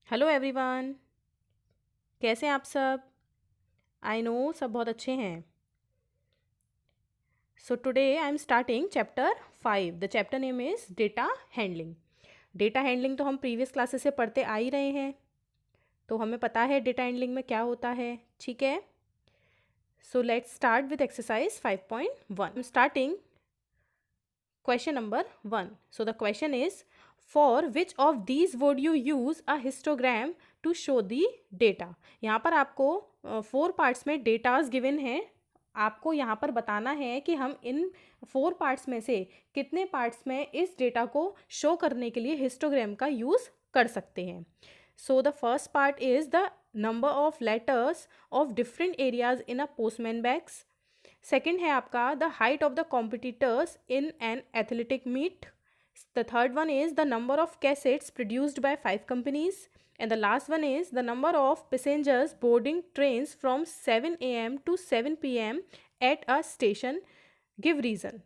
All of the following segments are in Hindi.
Hello everyone. कैसे हैं आप सब? आई नो सब बहुत अच्छे हैं। So today I am starting chapter 5। The chapter name is data handling. Data handling तो हम प्रीवियस क्लासेस से पढ़ते आ ही रहे हैं, तो हमें पता है डेटा हैंडलिंग में क्या होता है। ठीक है, so let's start with exercise 5.1। Starting question number 1. So the question is, for which of these would you use a histogram to show the data? यहाँ पर आपको 4 पार्ट्स में डेटाज गिवन है। आपको यहाँ पर बताना है कि हम इन 4 पार्ट्स में से कितने पार्ट्स में इस डेटा को शो करने के लिए हिस्टोग्राम का यूज़ कर सकते हैं। So the first part is the number of letters of different areas in a postman bags. Second है आपका the height of the competitors in an athletic meet. The third one is the number of cassettes produced by 5 companies. And the last one is the number of passengers boarding trains from 7 AM to 7 PM at a station. Give reason.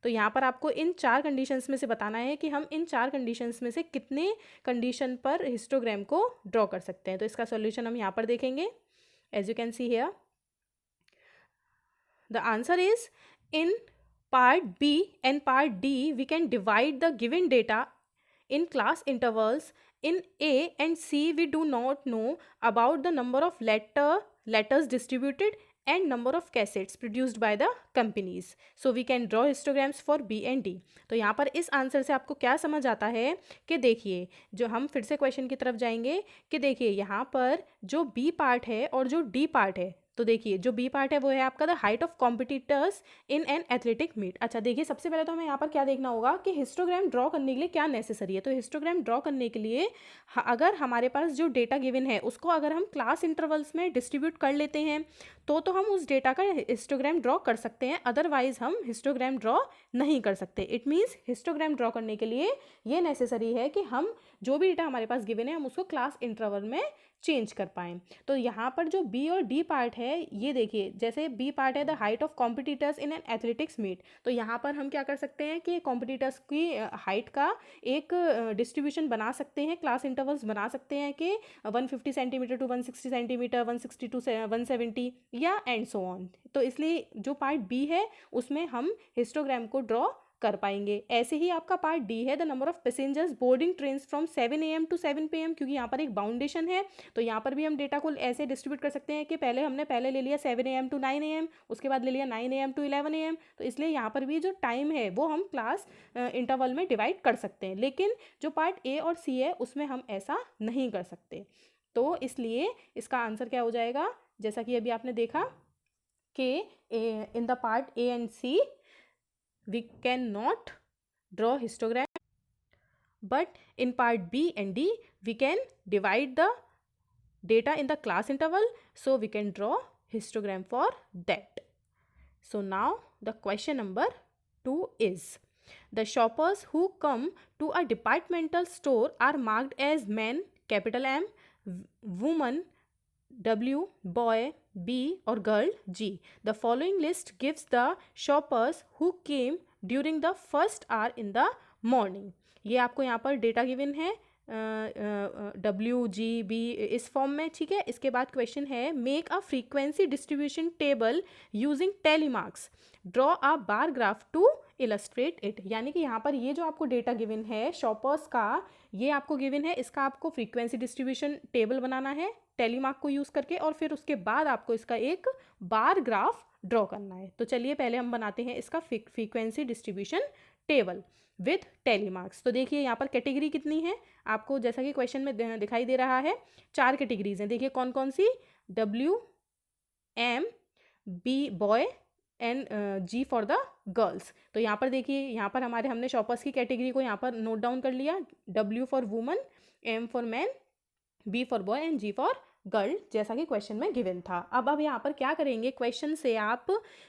तो यहाँ पर आपको इन 4 कंडीशंस में से बताना है कि हम इन 4 कंडीशंस में से कितने कंडीशन पर हिस्टोग्राम को ड्रॉ कर सकते हैं। तो इसका सॉल्यूशन हम यहाँ पर देखेंगे। As you can see here, the answer is in part B and part D we can divide the given data in class intervals. In A and C we do not know about the number of letters distributed and number of cassettes produced by the companies, so we can draw histograms for B and D. तो यहाँ पर इस आंसर से आपको क्या समझ आता है कि देखिए, जो हम फिर से क्वेश्चन की तरफ जाएंगे कि देखिए यहाँ पर जो B पार्ट है और जो D पार्ट है, तो देखिए जो बी पार्ट है वो है आपका the height of competitors in an athletic meet. अच्छा देखिए, सबसे पहले तो हमें यहाँ पर क्या देखना होगा कि हिस्टोग्राम ड्रॉ करने के लिए क्या नेसेसरी है। तो हिस्टोग्राम ड्रॉ करने के लिए अगर हमारे पास जो डेटा गिवन है उसको अगर हम क्लास इंटरवल्स में डिस्ट्रीब्यूट कर लेते हैं तो हम उस डेटा का हिस्टोग्राम ड्रॉ कर सकते हैं, अदरवाइज हम हिस्टोग्राम ड्रॉ नहीं कर सकते। इट मीन्स हिस्टोग्राम ड्रॉ करने के लिए ये नेसेसरी है कि हम जो भी डेटा हमारे पास गिवन है हम उसको क्लास इंटरवल में चेंज कर पाएँ। तो यहाँ पर जो बी और डी पार्ट है, ये देखिए, जैसे बी पार्ट है the height of competitors in an athletics meet, तो यहाँ पर हम क्या कर सकते हैं कि कॉम्पिटिटर्स की हाइट का एक डिस्ट्रीब्यूशन बना सकते हैं, क्लास इंटरवल्स बना सकते हैं कि 150 सेंटीमीटर टू 160 सेंटीमीटर, 160 टू 170 या एंड सो ऑन। तो इसलिए जो पार्ट बी है उसमें हम हिस्टोग्राम को ड्रॉ कर पाएंगे। ऐसे ही आपका पार्ट डी है the number of passengers boarding trains from 7 AM to 7 PM, क्योंकि यहाँ पर एक बाउंडेशन है, तो यहाँ पर भी हम डेटा को ऐसे डिस्ट्रीब्यूट कर सकते हैं कि पहले ले लिया 7 AM to 9 AM, उसके बाद ले लिया 9 AM to 11 AM। तो इसलिए यहाँ पर भी जो टाइम है वो हम क्लास इंटरवल में डिवाइड कर सकते हैं, लेकिन जो पार्ट ए और सी है उसमें हम ऐसा नहीं कर सकते। तो इसलिए इसका आंसर क्या हो जाएगा, जैसा कि अभी आपने देखा कि in the part A and C we cannot draw histogram, but in part B and D we can divide the data in the class interval, so we can draw histogram for that. So now the question number 2 is, the shoppers who come to a departmental store are marked as men capital M, woman W, boy B और girl G. The following list gives the shoppers who came during the first hour in the morning. ये आपको यहाँ पर डेटा गिवन है W, G, B इस फॉर्म में। ठीक है, इसके बाद क्वेश्चन है make a frequency distribution table using tally marks, draw a bar graph to illustrate it. यानी कि यहाँ पर ये जो आपको डेटा गिवन है शॉपर्स का, ये आपको गिवन है, इसका आपको फ्रीक्वेंसी डिस्ट्रीब्यूशन टेबल बनाना है टेलीमार्क को यूज़ करके, और फिर उसके बाद आपको इसका एक बार ग्राफ ड्रॉ करना है। तो चलिए पहले हम बनाते हैं इसका frequency distribution table with telemarks. तो देखिए यहाँ पर कैटेगरी कितनी है आपको, जैसा कि क्वेश्चन में दिखाई दे रहा है 4 कैटेगरीज हैं। देखिए कौन कौन सी, W, M, B boy and G for the girls. तो यहाँ पर देखिए, यहाँ पर हमने शॉपर्स की कैटेगरी को यहाँ पर नोट डाउन कर लिया, W for woman, M for man, B for boy and G for girl, जैसा कि क्वेश्चन में गिवन था। अब यहाँ पर क्या करेंगे, क्वेश्चन से आप,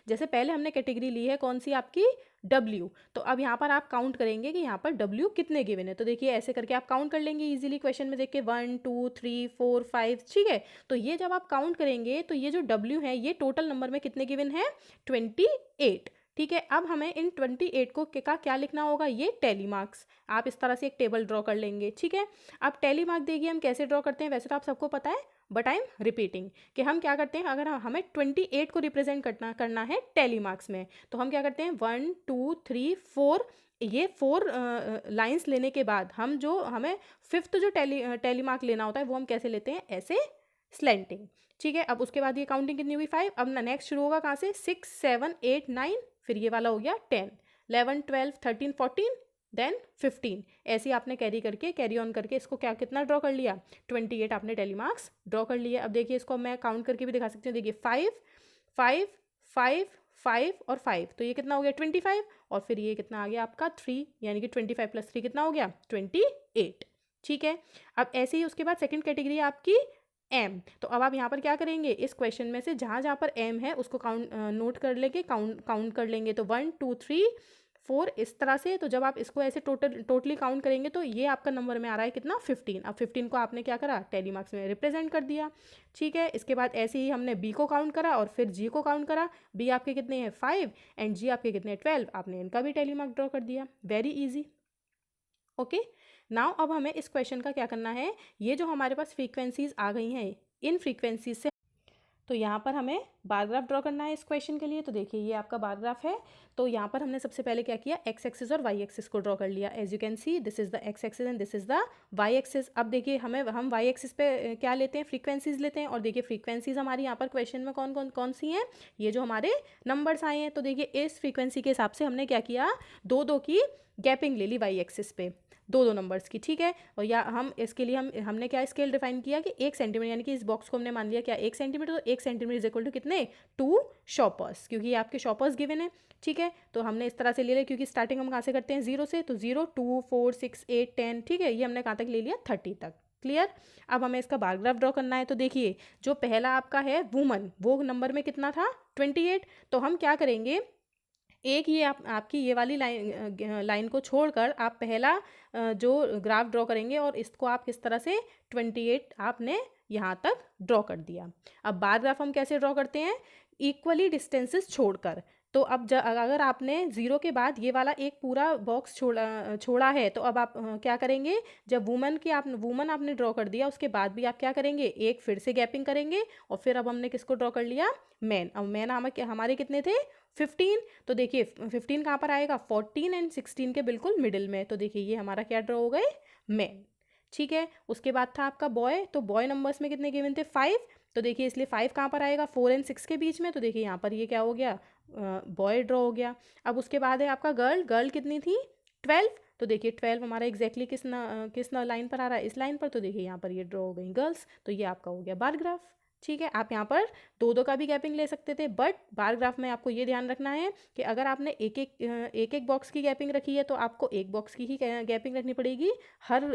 जैसे पहले हमने कैटेगरी ली है कौन सी आपकी W, तो अब यहाँ पर आप काउंट करेंगे कि यहाँ पर W कितने गिवन है। तो देखिए ऐसे करके आप काउंट कर लेंगे इजीली, क्वेश्चन में देख के 1 2 3 4 5। ठीक है, तो ये जब आप काउंट करेंगे तो ये जो W है ये टोटल नंबर में कितने गिवन है, 28। ठीक है, अब हमें इन 28 को का क्या लिखना होगा, ये टैली मार्क्स। आप इस तरह से एक टेबल ड्रॉ कर लेंगे। ठीक है, अब टैली मार्क देखिए हम कैसे ड्रॉ करते हैं, वैसे तो आप सबको पता है, बट आई एम रिपीटिंग कि हम क्या करते हैं, अगर हमें 28 को रिप्रेजेंट करना है टैली मार्क्स में, तो हम क्या करते हैं 1 2 3 4, ये 4 लाइंस लेने के बाद हम जो हमें फिफ्थ जो टैली मार्क लेना होता है वो हम कैसे लेते हैं, ऐसे स्लेंटिंग। ठीक है, अब उसके बाद ये काउंटिंग कितनी हुई 5, अब ना नेक्स्ट शुरू होगा कहाँ से, 6 7 8 9, फिर ये वाला हो गया 10 11 12 13 14 देन 15, ऐसे ही आपने कैरी ऑन करके इसको क्या कितना ड्रॉ कर लिया, 28 आपने टैली मार्क्स ड्रॉ कर लिया। अब देखिए इसको मैं काउंट करके भी दिखा सकती हूँ, देखिए 5 5 5 5 और 5, तो ये कितना हो गया 25, और फिर ये कितना आ गया आपका 3, यानी कि 25 प्लस 3 कितना हो गया 28। ठीक है, अब ऐसे ही उसके बाद सेकंड कैटेगरी है आपकी एम। तो अब आप यहाँ पर क्या करेंगे, इस क्वेश्चन में से जहाँ जहाँ पर एम है उसको काउंट नोट कर लेंगे, काउंट कर लेंगे, तो 1 2 3 4 इस तरह से। तो जब आप इसको ऐसे टोटली काउंट करेंगे तो ये आपका नंबर में आ रहा है कितना 15। अब 15 को आपने क्या करा, टैली मार्क्स में रिप्रेजेंट कर दिया। ठीक है, इसके बाद ऐसे ही हमने बी को काउंट करा और फिर जी को काउंट करा, बी आपके कितने हैं 5 एंड जी आपके कितने 12, आपने इनका भी टैली मार्क ड्रॉ कर दिया। Very easy. ओके, नाउ अब हमें इस क्वेश्चन का क्या करना है, ये जो हमारे पास फ्रीक्वेंसीज आ गई हैं, इन फ्रीक्वेंसीज से तो यहाँ पर हमें बार ग्राफ ड्रॉ करना है इस क्वेश्चन के लिए। तो देखिए ये आपका बार ग्राफ है, तो यहाँ पर हमने सबसे पहले क्या किया, एक्स एक्सिस और वाई एक्सिस को ड्रॉ कर लिया। As you can see this is the X axis and this is the Y axis. अब देखिए हम वाई एक्सिस पे क्या लेते हैं, फ्रीक्वेंसीज लेते हैं, और देखिए फ्रीक्वेंसीज हमारी यहाँ पर क्वेश्चन में कौन कौन कौन सी हैं, ये जो हमारे नंबर्स आए हैं। तो देखिए इस फ्रीक्वेंसी के हिसाब से हमने क्या किया, 2 2 की गैपिंग ले ली वाई एक्सिस पे, 2 2 नंबर्स की। ठीक है, और या हम इसके लिए हमने क्या स्केल डिफाइन किया कि 1 सेंटीमीटर, यानी कि इस बॉक्स को हमने मान लिया क्या 1 सेंटीमीटर, तो 1 सेंटीमीटर इज इक्वल टू कितने 2 शॉपर्स, क्योंकि ये आपके शॉपर्स गिवन है। ठीक है, तो हमने इस तरह से ले लिया, क्योंकि स्टार्टिंग हम कहाँ से करते हैं 0 से, तो 0 2 4 6 8 10। ठीक है, ये हमने कहाँ तक ले लिया 30 तक। क्लियर, अब हमें इसका बार ग्राफ ड्रॉ करना है। तो देखिए जो पहला आपका है वुमन, वो नंबर में कितना था 28, तो हम क्या करेंगे, एक ये आपकी ये वाली लाइन को छोड़कर आप पहला जो ग्राफ ड्रॉ करेंगे, और इसको आप किस तरह से 28 आपने यहाँ तक ड्रॉ कर दिया। अब बार ग्राफ हम कैसे ड्रॉ करते हैं, इक्वली डिस्टेंसेस छोड़कर। तो अब अगर आपने 0 के बाद ये वाला एक पूरा बॉक्स छोड़ा है, तो अब आप क्या करेंगे, जब वुमन आपने ड्रॉ कर दिया, उसके बाद भी आप क्या करेंगे, एक फिर से गैपिंग करेंगे, और फिर अब हमने किसको ड्रॉ कर लिया, मैन। अब मैन हमारे कितने थे 15, तो देखिए 15 कहाँ पर आएगा 14 एंड 16 के बिल्कुल मिडिल में। तो देखिए ये हमारा क्या ड्रॉ हो गए, मैन। ठीक है, उसके बाद था आपका बॉय, तो बॉय नंबर्स में कितने गिवन थे 5, तो देखिए इसलिए 5 कहाँ पर आएगा 4 एंड 6 के बीच में, तो देखिए यहाँ पर ये क्या हो गया, बॉय ड्रॉ हो गया। अब उसके बाद है आपका गर्ल, गर्ल कितनी थी 12, तो देखिए 12 हमारा एग्जैक्टली किस लाइन पर आ रहा है, इस लाइन पर, तो देखिए यहाँ पर ये ड्रॉ हो गई गर्ल्स, तो ये आपका हो गया बार ग्राफ। ठीक है, आप यहाँ पर 2 2 का भी गैपिंग ले सकते थे, बट बार ग्राफ में आपको ये ध्यान रखना है कि अगर आपने एक बॉक्स की गैपिंग रखी है, तो आपको एक बॉक्स की ही गैपिंग रखनी पड़ेगी हर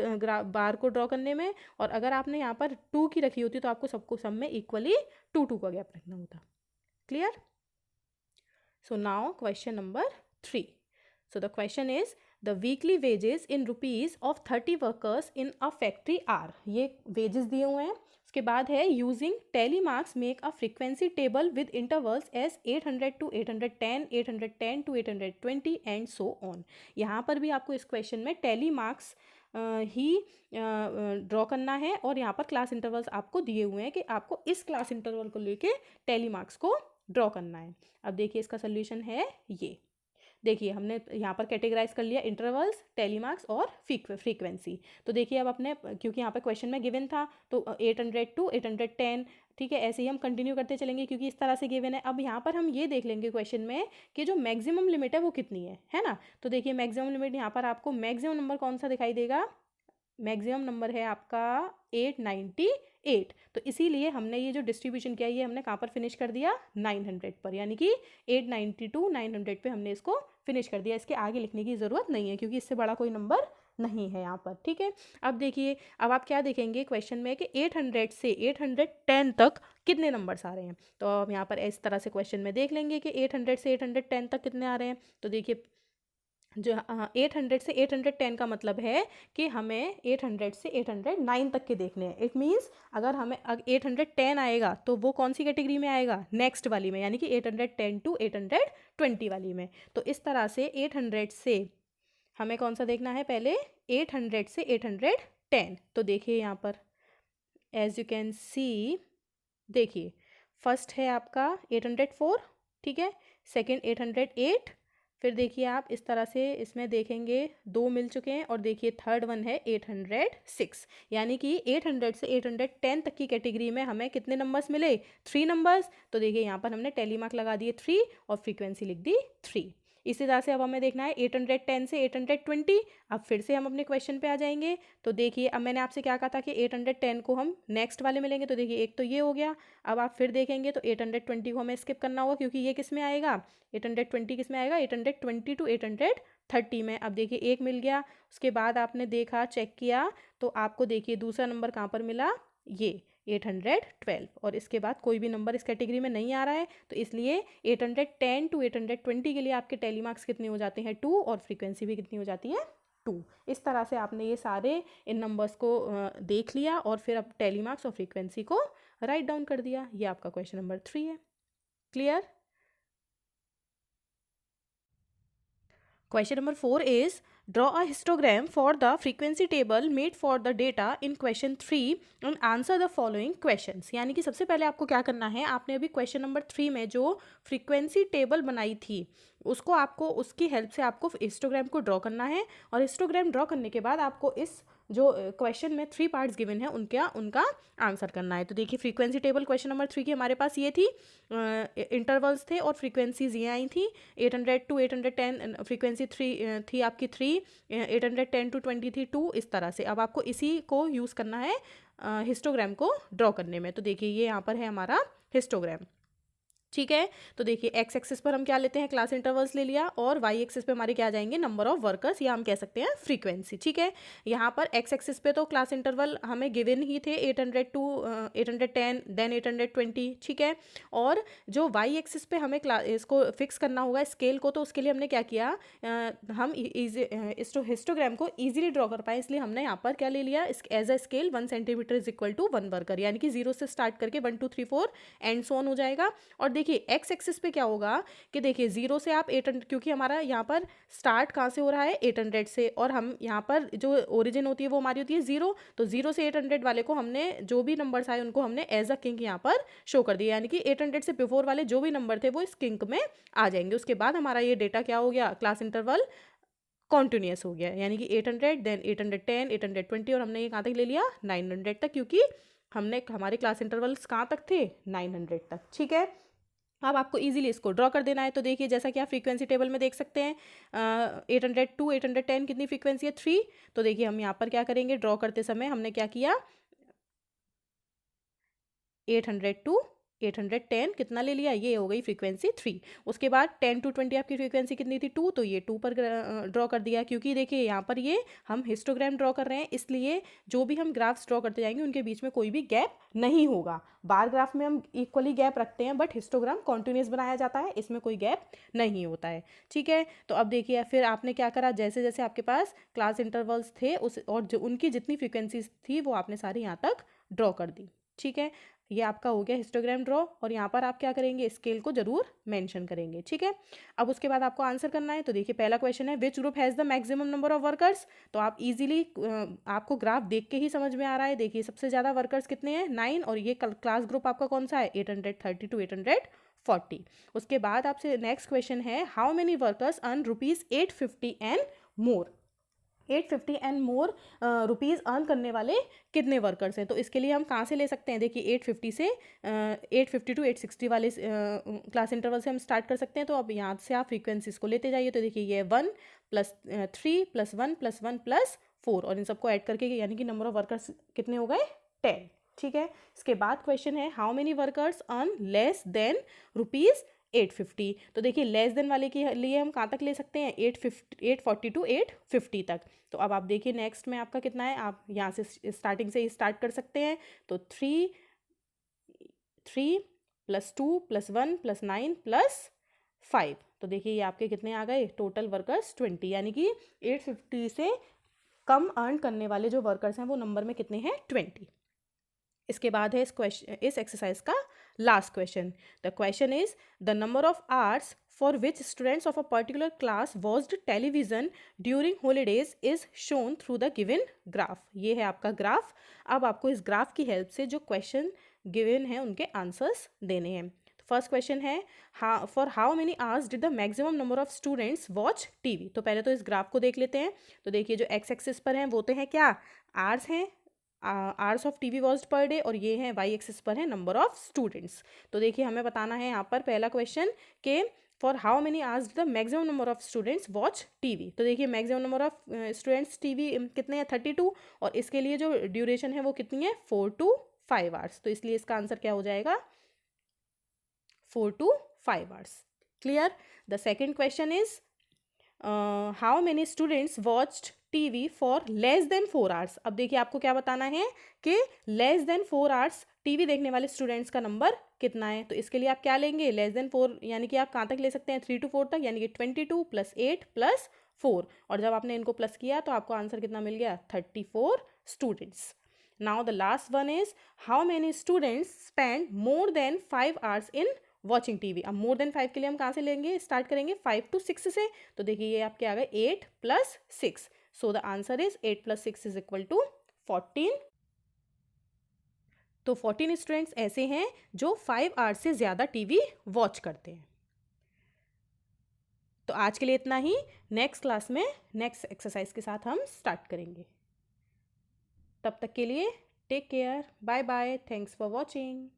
बार को ड्रॉ करने में, और अगर आपने यहाँ पर 2 की रखी होती तो आपको सबको सब में इक्वली 2 2 का गैप रखना होता। Clear, so now question number 3. So the question is the weekly wages in rupees of 30 workers in a factory are, ये wages दिए हुए हैं। उसके बाद है using tally marks make a frequency table with intervals as 800 to 810 810 to 820 and so on। यहाँ पर भी आपको इस क्वेश्चन में tally marks ही ड्रॉ करना है, और यहाँ पर क्लास इंटरवल्स आपको दिए हुए हैं कि आपको इस क्लास इंटरवल को लेके टैली मार्क्स को ड्रॉ करना है। अब देखिए इसका सोल्यूशन है ये, देखिए हमने यहाँ पर कैटेगराइज कर लिया इंटरवल्स, टैली मार्क्स और फ्रीक्वेंसी। तो देखिए अब अपने, क्योंकि यहाँ पर क्वेश्चन में गिवन था, तो 800 टू 810, ठीक है, ऐसे ही हम कंटिन्यू करते चलेंगे क्योंकि इस तरह से गिवन है। अब यहाँ पर हम ये देख लेंगे क्वेश्चन में कि जो मैक्सिमम लिमिट है वो कितनी है ना। तो देखिए मैक्सिमम लिमिट यहाँ पर आपको मैक्सिमम नंबर कौन सा दिखाई देगा, मैक्सिमम नंबर है आपका 898, तो इसीलिए हमने ये जो डिस्ट्रीब्यूशन किया ये हमने कहाँ पर फिनिश कर दिया 900 पर, यानी कि 892 900 पे हमने इसको फिनिश कर दिया। इसके आगे लिखने की ज़रूरत नहीं है क्योंकि इससे बड़ा कोई नंबर नहीं है यहाँ पर। ठीक है, अब देखिए अब आप क्या देखेंगे क्वेश्चन में कि 800 से 810 तक कितने नंबर्स आ रहे हैं। तो अब यहाँ पर इस तरह से क्वेश्चन में देख लेंगे कि 800 से 810 तक कितने आ रहे हैं। तो देखिए जो 800 से 810 का मतलब है कि हमें 800 से 809 तक के देखने हैं। इट मीन्स अगर हमें 810 आएगा तो वो कौन सी कैटेगरी में आएगा, नेक्स्ट वाली में, यानी कि 810 टू 820 वाली में। तो इस तरह से 800 से हमें कौन सा देखना है, पहले 800 से 810। तो देखिए यहाँ पर एज यू कैन सी, देखिए फर्स्ट है आपका 804, ठीक है, सेकंड 808, फिर देखिए आप इस तरह से इसमें देखेंगे दो मिल चुके हैं, और देखिए थर्ड वन है 806, यानी कि 800 से 810 तक की कैटेगरी में हमें कितने नंबर्स मिले, 3 नंबर्स। तो देखिए यहाँ पर हमने टैली मार्क लगा दिए 3 और फ्रीक्वेंसी लिख दी 3। इसी तरह से अब हमें देखना है 810 से 820। अब फिर से हम अपने क्वेश्चन पे आ जाएंगे। तो देखिए अब मैंने आपसे क्या कहा था कि 810 को हम नेक्स्ट वाले में लेंगे, तो देखिए एक तो ये हो गया। अब आप फिर देखेंगे तो 820 को हमें स्किप करना होगा, क्योंकि ये किस में आएगा, 820 किस में आएगा, 820 टू 830 में। अब देखिए एक मिल गया, उसके बाद आपने देखा, चेक किया, तो आपको देखिए दूसरा नंबर कहाँ पर मिला, ये 812, और इसके बाद कोई भी नंबर इस कैटेगरी में नहीं आ रहा है। तो इसलिए 810 टू 820 के लिए आपके टैली मार्क्स कितने हो जाते हैं, 2, और फ्रीक्वेंसी भी कितनी हो जाती है, 2। इस तरह से आपने ये सारे इन नंबर्स को देख लिया, और फिर अब टैली मार्क्स और फ्रीक्वेंसी को राइट डाउन कर दिया। ये आपका क्वेश्चन नंबर 3 है। Clear? Question number 4 is, draw a histogram for the frequency table made for the data in question 3 and answer the following questions। यानी कि सबसे पहले आपको क्या करना है, आपने अभी क्वेश्चन नंबर 3 में जो फ्रीक्वेंसी टेबल बनाई थी उसको आपको, उसकी हेल्प से आपको हिस्टोग्राम को ड्रॉ करना है, और हिस्टोग्राम ड्रॉ करने के बाद आपको इस जो क्वेश्चन में 3 पार्ट्स गिवन है उनका आंसर करना है। तो देखिए फ्रीक्वेंसी टेबल क्वेश्चन नंबर 3 की हमारे पास ये थी, इंटरवल्स थे और फ्रीक्वेंसीज ये आई थी। 800 टू 810 फ्रीक्वेंसी 3 थी आपकी 3, 810 टू 20 थी 2। इस तरह से अब आपको इसी को यूज़ करना है हिस्टोग्राम को ड्रॉ करने में। तो देखिए ये यहाँ पर है हमारा हिस्टोग्राम, ठीक है। तो देखिए एक्स एक्सिस पर हम क्या लेते हैं, क्लास इंटरवल्स ले लिया, और वाई एक्सिस पे हमारे क्या आ जाएंगे, नंबर ऑफ वर्कर्स, या हम कह सकते हैं फ्रीक्वेंसी, ठीक है। यहाँ पर एक्स एक्सिस पे तो क्लास इंटरवल हमें गिवन ही थे 800 टू 810 देन 820, ठीक है। और जो वाई एक्सिस पे हमें इसको फिक्स करना होगा स्केल को, तो उसके लिए हमने क्या किया, हम इस हिस्टोग्राम को ईजिली ड्रॉ कर पाए, इसलिए हमने यहाँ पर क्या ले लिया, as a scale 1 centimetre is equal to 1 worker, यानी कि 0 से स्टार्ट करके 1 2 3 4 एंड सो ऑन हो जाएगा। और देखिए एक्स एक्सिस पे क्या होगा कि देखिए 0 से आप 800, क्योंकि हमारा यहाँ पर स्टार्ट कहाँ से हो रहा है, 800 से, और हम यहाँ पर जो ओरिजिन होती है वो हमारी होती है 0। तो 0 से 800 वाले को हमने, जो भी नंबर्स आए उनको हमने एज अ किंग यहाँ पर शो कर दिया, यानी कि 800 से बिफोर वाले जो भी नंबर थे वो इस किंग में आ जाएंगे। उसके बाद हमारा ये डेटा क्या हो गया, क्लास इंटरवल कॉन्टिन्यूस हो गया, यानी कि 800 देन 810 820, और हमने ये कहाँ तक ले लिया, 900 तक, क्योंकि हमने हमारे क्लास इंटरवल्स कहाँ तक थे, 900 तक, ठीक है। अब आपको इजीली इसको ड्रॉ कर देना है। तो देखिए जैसा कि आप फ्रीक्वेंसी टेबल में देख सकते हैं, 800 टू 810 कितनी फ्रीक्वेंसी है, 3। तो देखिए हम यहाँ पर क्या करेंगे, ड्रॉ करते समय हमने क्या किया, 800 टू 810 कितना ले लिया, ये हो गई फ्रीक्वेंसी 3। उसके बाद 10 टू 20 आपकी फ्रीक्वेंसी कितनी थी, 2, तो ये 2 पर ड्रॉ कर दिया, क्योंकि देखिए यहाँ पर ये हम हिस्टोग्राम ड्रॉ कर रहे हैं, इसलिए जो भी हम ग्राफ्स ड्रॉ करते जाएंगे उनके बीच में कोई भी गैप नहीं होगा। बार ग्राफ में हम इक्वली गैप रखते हैं, बट हिस्टोग्राम कॉन्टिन्यूस बनाया जाता है, इसमें कोई गैप नहीं होता है, ठीक है। तो अब देखिए फिर आपने क्या करा, जैसे जैसे आपके पास क्लास इंटरवल्स थे उस, और जो उनकी जितनी फ्रीक्वेंसीज थी वो आपने सारी यहाँ तक ड्रॉ कर दी, ठीक है। ये आपका हो गया हिस्टोग्राम ड्रॉ, और यहाँ पर आप क्या करेंगे, स्केल को जरूर मेंशन करेंगे, ठीक है। अब उसके बाद आपको आंसर करना है। तो देखिए पहला क्वेश्चन है, which group has the maximum number of workers. तो आप इजीली, आपको ग्राफ देख के ही समझ में आ रहा है, देखिए सबसे ज़्यादा वर्कर्स कितने हैं, 9, और ये क्लास ग्रुप आपका कौन सा है, 830 टू 840। उसके बाद आपसे नेक्स्ट क्वेश्चन है, how many workers earn ₹850 and more. 850 and more rupees earn करने वाले कितने वर्कर्स हैं। तो इसके लिए हम कहाँ से ले सकते हैं, देखिए 850 से 850 टू 860 वाले क्लास इंटरवल से हम स्टार्ट कर सकते हैं। तो अब यहाँ से आप फ्रीक्वेंसीज को लेते जाइए। तो देखिए ये 1 प्लस 3 प्लस 1 प्लस 1 प्लस 4, और इन सबको ऐड करके यानी कि नंबर ऑफ वर्कर्स कितने हो गए, 10, ठीक है। इसके बाद क्वेश्चन है, how many workers earn less than ₹850। तो देखिए लेस देन वाले के लिए हम कहाँ तक ले सकते हैं, 840 टू 850 तक। तो अब आप देखिए नेक्स्ट में आपका कितना है, आप यहाँ से स्टार्टिंग से ही स्टार्ट कर सकते हैं। तो 3 प्लस 2 प्लस 1 प्लस 9 प्लस 5। तो देखिए ये आपके कितने आ गए, टोटल वर्कर्स 20, यानी कि 850 से कम अर्न करने वाले जो वर्कर्स हैं वो नंबर में कितने हैं, 20। इसके बाद है इस एक्सरसाइज का last question. The question is the number of hours for which students of a particular class watched television during holidays is shown through the given graph. ये है आपका ग्राफ। अब आपको इस ग्राफ की हेल्प से जो क्वेश्चन गिवन है उनके आंसर्स देने हैं। फर्स्ट क्वेश्चन है for how many hours did the maximum number of students watch TV. तो पहले तो इस ग्राफ को देख लेते हैं। तो देखिए जो एक्स एक्सिस पर हैं वो तो हैं क्या, आवर्स हैं, hours of TV watched per day, और ये है वाई एक्सिस पर है नंबर ऑफ स्टूडेंट्स। तो देखिए हमें बताना है यहाँ पर पहला क्वेश्चन के for how many hours the maximum number of students watch TV. तो देखिए maximum number of students TV कितने हैं, 32, और इसके लिए जो ड्यूरेशन है वो कितनी है, 4 to 5 आवर्स। तो इसलिए इसका आंसर क्या हो जाएगा, 4 to 5 hours. Clear. The second question is how many students watched TV for less than 4 hours. अब देखिए आपको क्या बताना है कि लेस देन 4 आवर्स टीवी देखने वाले स्टूडेंट्स का नंबर कितना है। तो इसके लिए आप क्या लेंगे, लेस देन 4 यानी कि आप कहाँ तक ले सकते हैं, 3 to 4 तक, यानी कि 22 + 8 + 4, और जब आपने इनको प्लस किया तो आपको आंसर कितना मिल गया, 34 students. Now the last one is how many students spend more than 5 hours in watching TV. अब मोर देन 5 के लिए हम कहाँ से लेंगे, स्टार्ट करेंगे 5 to 6 से। तो देखिए ये आपके आ गए 8 + 6। So the answer is 8 + 6 is equal to 14। तो 14 स्टूडेंट्स ऐसे हैं जो 5 आवर्स से ज़्यादा टीवी वॉच करते हैं। तो आज के लिए इतना ही। नेक्स्ट क्लास में नेक्स्ट एक्सरसाइज के साथ हम स्टार्ट करेंगे। तब तक के लिए take care, bye bye, thanks for watching.